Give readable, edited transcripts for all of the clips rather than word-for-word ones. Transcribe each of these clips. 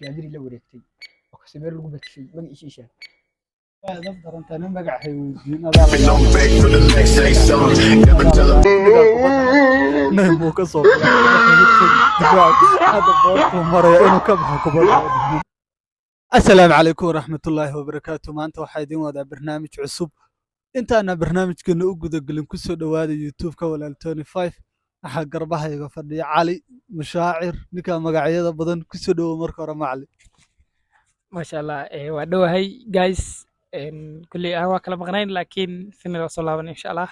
gaadiri la wareegtay oo kasameer lagu badshay magaciisa daf darantaana magaxay Don't beg for the next say something. Never tell a naymu ka soo hadda boortuu maraya inuu ka baxo kubadda. Assalaamu calaykum waraxmatullaahi wabarakaatu. Maanta waxaa idiin wadaa barnaamij cusub. intaana barnaamijkeena u gudagelin ku soo dhawaada YouTube-ka walaal 25 waxaa garbahayga fadhiya Cali Mushaacir ninka magacyada badan ku soo dhawo marka hore Macali. ما شاء الله ودوهي جايز كل هو كلام مغنين لكن سنة رسول الله إن شاء الله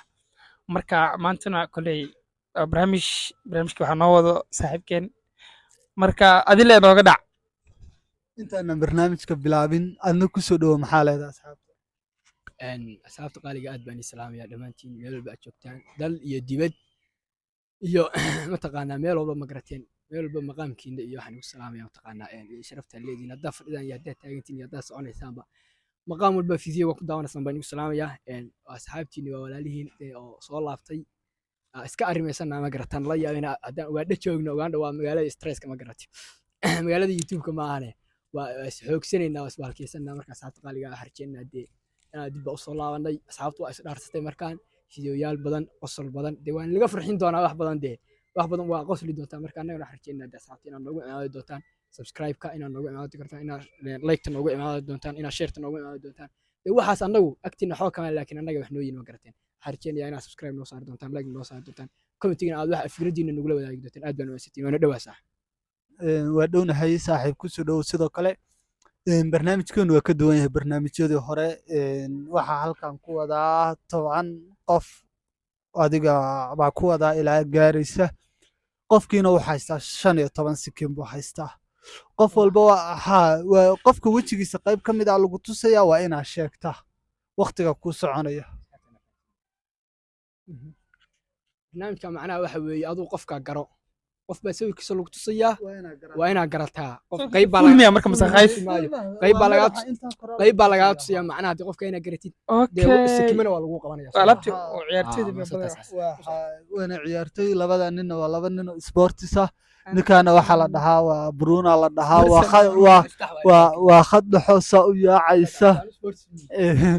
مركا مانتنا كل برامج كوحنا نوض صاحب كان مركا أدلة نوقدع intaana barnaamijka bilaabin adna ku soo dhawo maxaa leedahay asxaabta. asxaabta qaaliga aad baan islaamaya dhamaantiin meel walba aad joogtaan dal iyo dibad iyo mataqaanaa meel walba ma garateen meel walba maqaamkiina iyo waxaan ugu salaamaya mataqaanaa sharafta leediin haddaa fadhidaan iyo haddaa taagantiin iyo haddaa soconaysaanba maqaam walba fiisiyo waa ku daawanaysaan baan ugu salaamaya asxaabtiina waa walaalihiin oo soo laaftay iska arrimaysanaa ma garataan la yaabina haddaan ugaadha joogno ugaandha waa magaalada stresska ma garati magaalada youtube-ka ma ahane waa xoogsanayna waa isbaalkeysanaa marka asxaabta qaaliga harjeennaa dee dib baa usoo laabanay asxaabtu waa isdhaarsatay markaan fideoyaal badan qosol badan dee waan laga farxin doonaa wax badan waa qosli doontaa marka annagana harjeennaa dee asxaabta inaad noogu imaadi doontaan subscribe-ka inaad noogu imaadi kartaan inaad like-ta noogu imaadi doontaan inaad share-ta noogu imaadi doontaan dee waxaas annagu agtiina xoog kama laakiin annaga wax noo yihin ma garateen harjeennayaa inaad subscribe noo saari doontaan like noo saari doontaan commentigana aad wax fikradiina nagula wadaagi doontaan aad baan wanaagsantiin waana dhawaasaa waa dhownahay saaxiib ku soo dhawo sidoo kale barnaamijkeenu waa ka duwan yahay barnaamijyadii hore waxaa halkan ku wadaa 10 qof adiga baa ku wadaa ilaa gaaraysa qofkiina wuxuu haystaa 15 sekin buu haystaa qof walba waa qofka wejigiisa qayb ka mid ah lagu tusaya waa inaad sheegtaa waqtiga ku soconaya barnaamijka macnaha waxa weeye aduu qofka garo qof baa sawirkiisa lagu tusayaa waa inaad garataa qof qayb baa فيلميا مركب مسخايف qayb baa lagaa tusayaa macnaha dee qofka inaad garatid dee أوكي sikimana waa lagu qabanaya قلبتي وعيارتي waana ciyaartay labada nin waa laba nin oo sportis ah ninkaana waxaa la dhahaa waa Bruno la dhahaa waa khad dhaxoosa u yaacaysa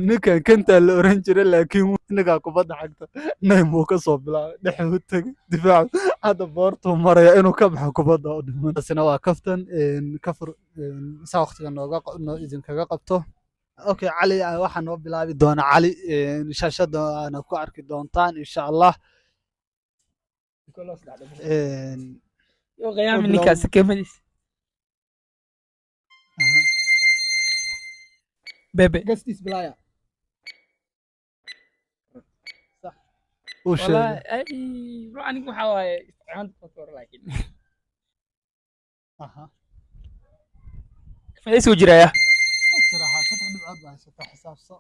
ninkan kanta la oran jiray laakiin ninka kubadda xagta naymu ka soo bilaabay dhexu tagay difaac hadda boortuu maraya inuu ka baxo kubadda oo dhiman asina waa kaftan kafur saa waqtiga nooga idinkaga qabto okay Cali waxaan noo bilaabi doonaa Cali shaashada aana ku arki doontaan insha Allah وقيام النكاس كمديس بيبي gastis bilaya uu sheegay والله اي روح عنك محاوي عند فطور لكن فايس وجرايا jiraha 3 dhibcood baan soo xisaabsan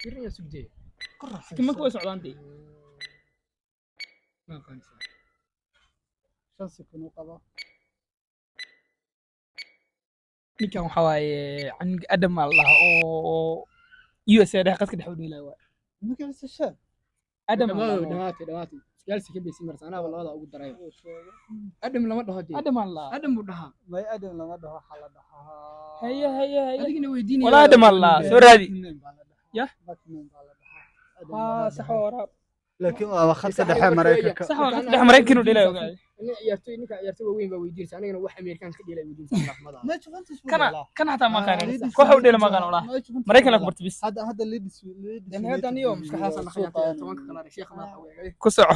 kiraya sugdee كم كويس عضانتي ma qaanisa 5 sekund u qaba ninkan waxa waaye can adam allah oo USA da qadka dhaxwni ilaa magaciisa sheeg adam dhamaatay iskaalsi ka beysi marsan anaa labada ugu daray adam lama dhaho dee adam allah adam buu dhahaa may adam lama dhaho waxa la dhahaa هيا adigina weydiinaya ولا adam allah soo raadi يا ها صح ورا laakiin waa khadka dhexe Mareykanka صح قد دح مريكن وديلا وقاعد ninka ciyaartay waaweyn baa weydiinaysa anigana wax Amerikaan ka dheelay weydiinaysa raxmada ma juventus كان حتى ما كان كوحه وديلا ما كان ولا مريكن لك برت بس هذا leeds dan hadan iyo maskaxdaas aan khayaan 10 kala sheekh ma xaway كسع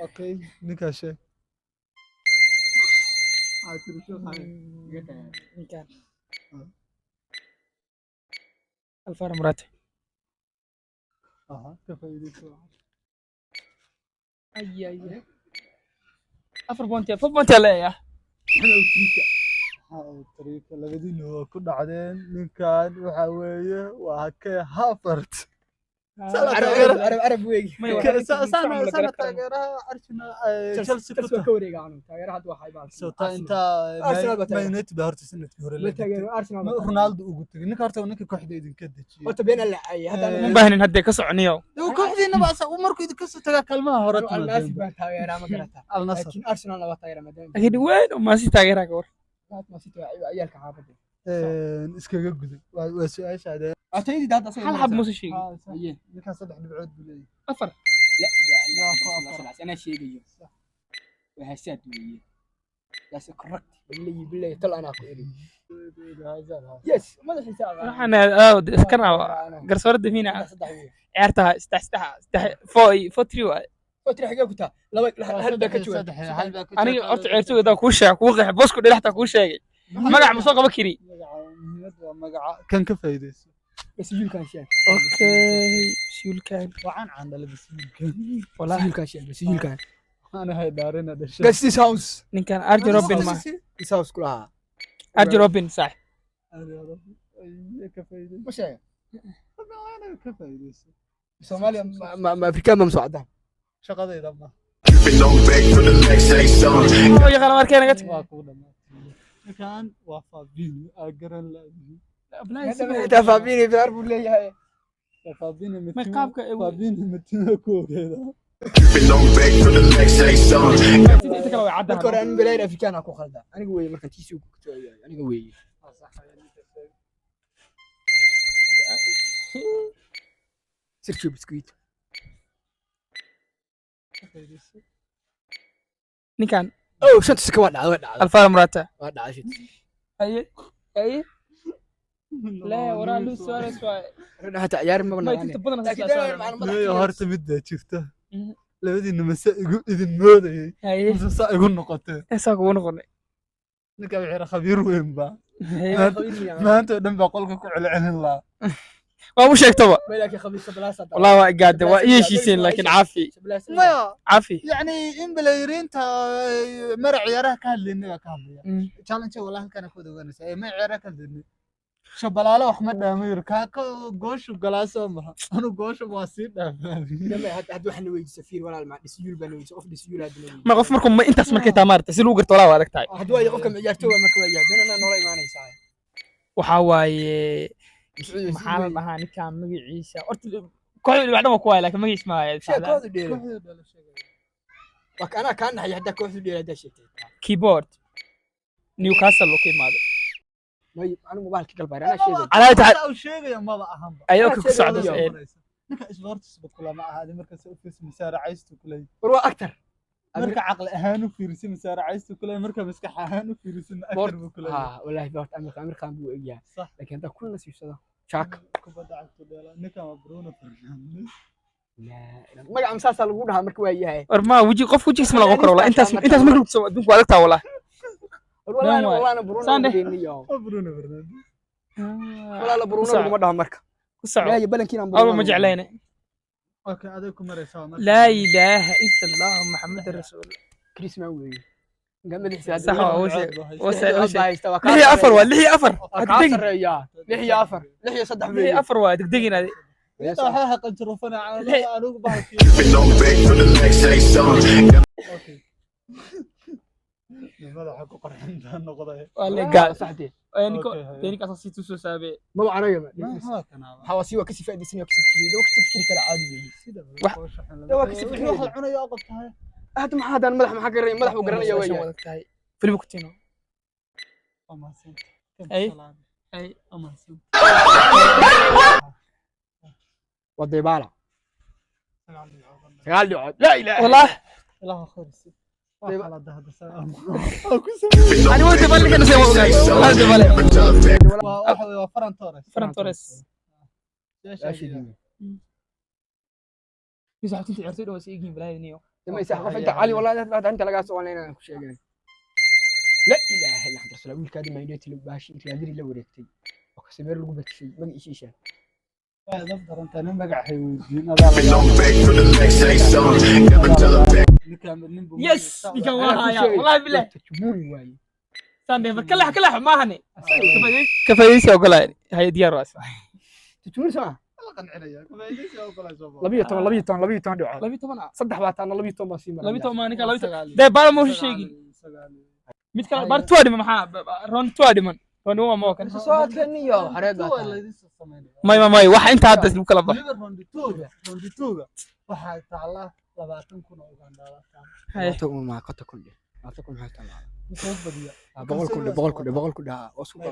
okay ninka sheeg كان الفار مراتي ka faa'iideyso اي افر بونتي افر بونتي لا يا tariiqa labadiina waa ku dhacdeen ninkan waxa weeye waa ka Havertz عرب ويجي سنة تاgeeraha Arsenal Chelsea ku ka wareega anu taageeraha hadda waxay baa sota inta Man United baa horta sanadkii hore la taageero Arsenal Ronaldo ugu tagay ninka horta ninka kooxda idinka dajiyay horta been alla ay hadda ma baahnin hadda ka soconiyo kooxdiina baa uu markuu idinka soo tagaa kalmaha hore Al-Nassr baa taageeraha ma garata Al-Nassr laakiin Arsenal waa taageeraha maadaama laakiin weyn oo maasi taageeraha ka war ma si ayalka xaafada iskaga guday waa su'aashaada ataydi hadda hal hab musu sheegi ninka 3 dhibcood buu leeyahay afar لا انا شيء وهسات ويه بس كركت بالله طلع انا اقول يس ما له حساب waxaan iskana garsoorada fiina ciyaarta fo trio فترة حاجة كنت لا هل بك شو aniga horta ciyaartooyda ku sheeg ku qeex boosku dhinaxta ku sheegay magac ma soo qaba kiri magaca kan ka faa'iideyso بس يقول كان شيء okay shul kan waxaan caandala bas kan والله يقول كان شيء بس يقول كان ana hay daarina dhashay بس this house ninkan arjen robin ma this house كلها arjen robin صح ka faa'iideyso مش هي ana ka faa'iideyso Soomaaliya ma Afrika ma socdaan shaqadayda ma Keeping on back for the next say something. oo yaqaan markay naga waa ku dhamaatay kan waa Fabinho agaran la هذا فابيني بيعرفوا لي هاي Fabinho ma qaabka Fabinho matina koogeeda Keeping on back for the next say something. inta kale way marka cadaan hore aan bilayn Afrikaan ku khaldan aniga weey marka tiisi ku kutooyay aniga weey sirki biskuit ninkan oo shanta saka waa dhacday alfara murata waa dhacday shit aye la waraa lu suarez waa rada hata ciyaar ma ma banaan inta badan Leeyo horta mid baa jirta labadiina mase idin moodayay aye mase saa igu noqotay esa ku noqonay ninka wixii khabiir weyn baa maanta oo dhan baa qolka ku celcelin laa waa u sheegtaba meelaka khabiista balaasa والله waa gaade waa yeeshiiseen laakiin caafi maya caafi yani in balayriinta mara ciyaaraha ka hadlaynay ka hadlaya challenge walahi halkan ku dawanaysa ay ma ciyaaraha ka hadlaynay shabalaalo wax ma dhaamayr ka gooshu galaaso ma anu gooshu waa si dhaafay lama had waxna weeydi safiir walaal ma disiyul baan weeydi qof disiyul hada weeydi ma qof markuu ma intaas markay taamarta si loo garto walaa adag tahay hadu ay qofka ciyaartooy marka waa yahay dana noola imaanaysa waxa waaye maxaa la dhahaa ninkan magaciisa horta kooxdu dhacdo ku waay laakiin magaciisa ma hayo sheekadu dheer وكأنا كان حتى كوفي دي هذا الشيء كيبورد نيوكاسل لو كيماده ما انا موبايل قلبي انا شيء على تعال او شيء ما اهم ايوه كسعد ninka isboortis kula ma aha markaas u fiirsi masaaracaystu kulay waa aktar marka aqal ahaan u fiirsi masaaracaystu kulay marka maskax ahaan u fiirsi aktar buu kulay wallahi boort amirkan buu eegyaa laakiin hada kulna siibsado jaak kubada cagta dheela ninka waa Bruno Fernandes la magac amsaasa lagu dhahaa marka waa yahay war ma waji qof wajigiisa ma lagu karo la intaas markuu soo adduunku adag taa wallahi والله Bruno Fernandes والله Bruno kuma dhaha marka لا بلنكين أول ما جعلينا أوكي هذاكم مرة لا إله إلا الله محمد رسول الله كريس ماوي قام صح لحية أفر لحية أفر لحية أفر لحية صدح لحية أفر واحد دقيقة هذه صحيح قد تروفنا على أوكي لماذا حكوا قرحين النقطة ولا قال صحتي يعني أساسي تسوى سابع ما بعرف ما هاكنا حواسي وكسي فادي سنة وكسي فكري ده وكسي فكري كلا عادي ده وكسي فكري واحد عنا يا قبتها هذا ما هذا الملح ما حقرني ملح وقرني يا ويا فيلم كنتينو أما سنت أي أما سنت والضيبالة قال لي لا إله والله لا خالص على ده السلام أنا وأنت بالك أنا سوي هذا فران توريس يزعل أنت عرفتي ولا سيجين بلا نيو لما يسحب أنت علي والله أنت لقى سؤال أنا كل شيء لا إله إلا الله رسول الله كادي ما ينتهي باش أنت قادر لو ريتي وكسبر له بكشي ما يشي شيء هذا أفضل أنت نمجع حيوين يس ديكان وراها والله بالله تجموني واي ساندي كلح ما هني كفايس وقلا هي ديار راس تجمون سما labiyo toban dhicood 12 saddex baa taana 12 baan sii maray 12 maanika 12 dee baala ma sheegin mid kale bar tuwa dhiman maxaa round tuwa dhiman round waa ma kan soo adkaniyo xareed may wax inta hadda lagu kala baxo waxaa taala 20 kun oo Uganda Hay. ma qata kulli qata kun maxay taala soo badiya 100 kun dhaha oo suuqa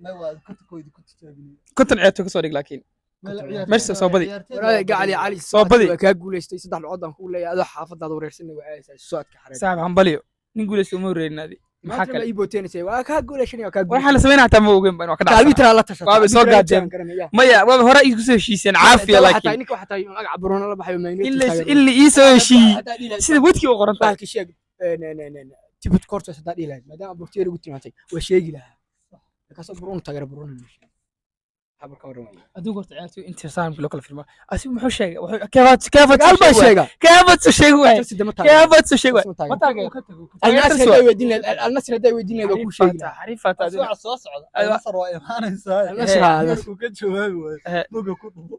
ma waa kutkoodi ku tijaabinay konton ceebto ka soo dhig laakiin meesha soo badi walaal gacali cali Soo badi. waa ka guuleystay saddex dhacod aan ku leeyahay adoo xaafadaada wareersanay waa aasay soo adka xareed saaxiib hambaliyo nin guulaysto uma reerinaadi maxaa maxaa kale kale ii booteynaysa waa ka guuleyshanay waa ka waxaan la sameynaa taa ma ogeyn baan wax ka kaabi dhacay tira la tashatay Waaba soo gaadeen. maya waa hore ay ku soo heshiiseen caafiya laakiin ninka waxa tahay magaca Bruno la baxayo in la ii soo heshiiyey sida wadkii u qoran tahay baalki sheeg tibut korto saddex dhilayd maadaama burtiyeer ugu timaatay waa sheegi lahaa kaasoo Bruno tagara Bruno habarka waran adigu horta ciyaartoy inta saamka loo kala filmaa asigu muxuu sheegay wuxuu keefaad gaal baa sheega soo sheegay waay keefaad soo sheegay ma taagay النصر هدا ويدين لو كل شيء xariifata adigu soo socda Aywa. nasar waa imaanaysaa النصر هذا ku ka jawaabi waayo buga ku dhubo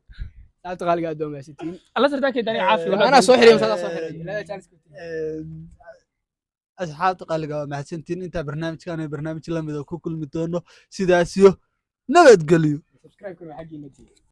لا تغالي قدام يا ستين alla sartaa kee dani caafi انا صوحي مثلا صوحي لا تشانس asxaabta qaaliga waa mahadsantiin intaa barnaamijkan barnaamij lamid oo ku kulmi doono sidaas iyo nabadgelyo سبسكرايب كل حقي نتي